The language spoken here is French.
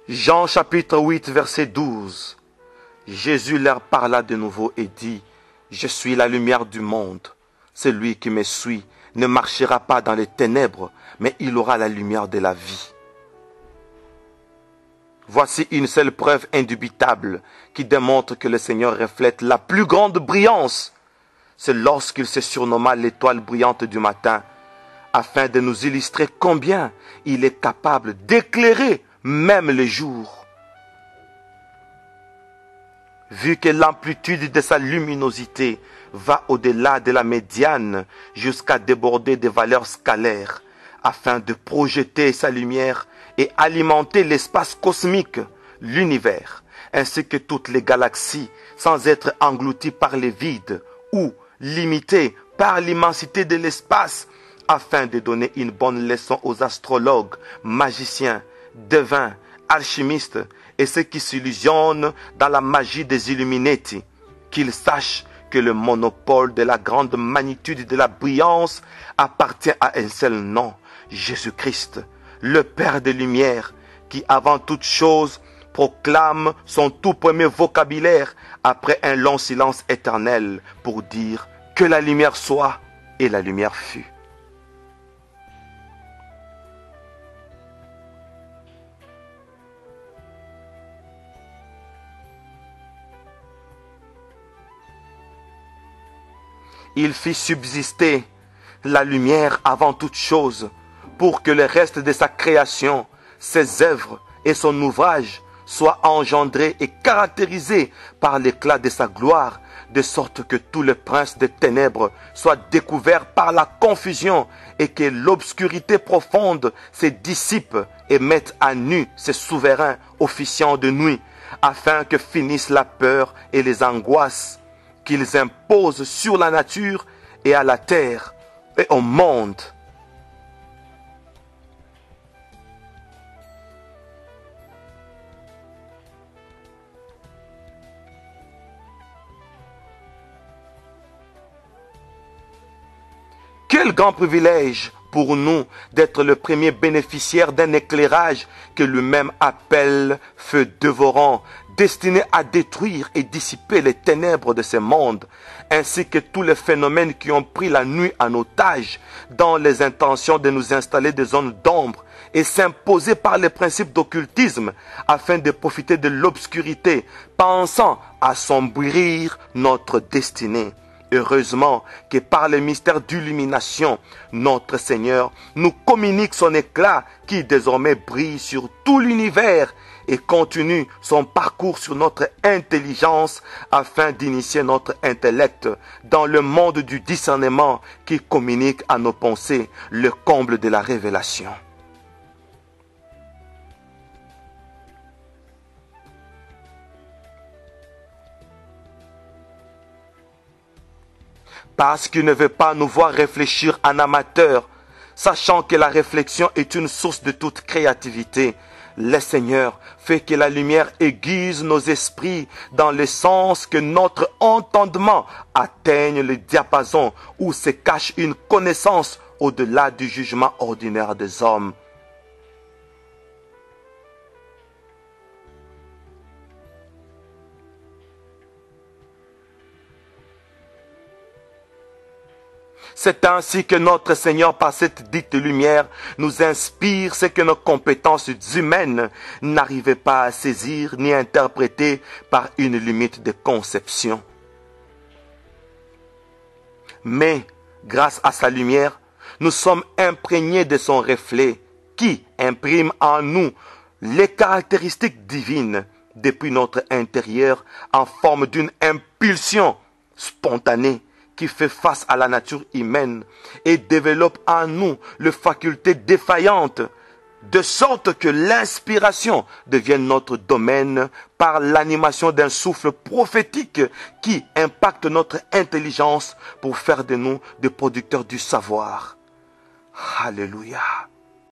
Jean chapitre 8 verset 12. Jésus leur parla de nouveau et dit, « Je suis la lumière du monde. Celui qui me suit ne marchera pas dans les ténèbres, mais il aura la lumière de la vie. » Voici une seule preuve indubitable qui démontre que le Seigneur reflète la plus grande brillance. C'est lorsqu'il se surnomma l'étoile brillante du matin, afin de nous illustrer combien il est capable d'éclairer même le jour. Vu que l'amplitude de sa luminosité va au-delà de la médiane jusqu'à déborder des valeurs scalaires, afin de projeter sa lumière et alimenter l'espace cosmique, l'univers, ainsi que toutes les galaxies, sans être englouties par les vides ou limitées par l'immensité de l'espace, afin de donner une bonne leçon aux astrologues, magiciens, devins, alchimistes et ceux qui s'illusionnent dans la magie des Illuminati, qu'ils sachent que le monopole de la grande magnitude de la brillance appartient à un seul nom, Jésus-Christ, le Père des Lumières, qui avant toute chose proclame son tout premier vocabulaire après un long silence éternel pour dire que la lumière soit et la lumière fut. Il fit subsister la lumière avant toute chose, pour que le reste de sa création, ses œuvres et son ouvrage soient engendrés et caractérisés par l'éclat de sa gloire, de sorte que tout le prince des ténèbres soit découvert par la confusion et que l'obscurité profonde se dissipe et mette à nu ses souverains officiants de nuit, afin que finissent la peur et les angoisses qu'ils imposent sur la nature et à la terre et au monde. Quel grand privilège pour nous d'être le premier bénéficiaire d'un éclairage que lui-même appelle feu dévorant, destiné à détruire et dissiper les ténèbres de ce monde, ainsi que tous les phénomènes qui ont pris la nuit en otage dans les intentions de nous installer des zones d'ombre et s'imposer par les principes d'occultisme afin de profiter de l'obscurité, pensant à assombrir notre destinée. Heureusement que par le mystère d'illumination, notre Seigneur nous communique son éclat qui désormais brille sur tout l'univers et continue son parcours sur notre intelligence afin d'initier notre intellect dans le monde du discernement qui communique à nos pensées le comble de la révélation. Parce qu'il ne veut pas nous voir réfléchir en amateur, sachant que la réflexion est une source de toute créativité. Le Seigneur fait que la lumière aiguise nos esprits dans le sens que notre entendement atteigne le diapason où se cache une connaissance au-delà du jugement ordinaire des hommes. C'est ainsi que notre Seigneur, par cette dite lumière, nous inspire ce que nos compétences humaines n'arrivaient pas à saisir ni à interpréter par une limite de conception. Mais, grâce à sa lumière, nous sommes imprégnés de son reflet qui imprime en nous les caractéristiques divines depuis notre intérieur en forme d'une impulsion spontanée qui fait face à la nature humaine et développe en nous les facultés défaillantes, de sorte que l'inspiration devienne notre domaine par l'animation d'un souffle prophétique qui impacte notre intelligence pour faire de nous des producteurs du savoir. Alléluia.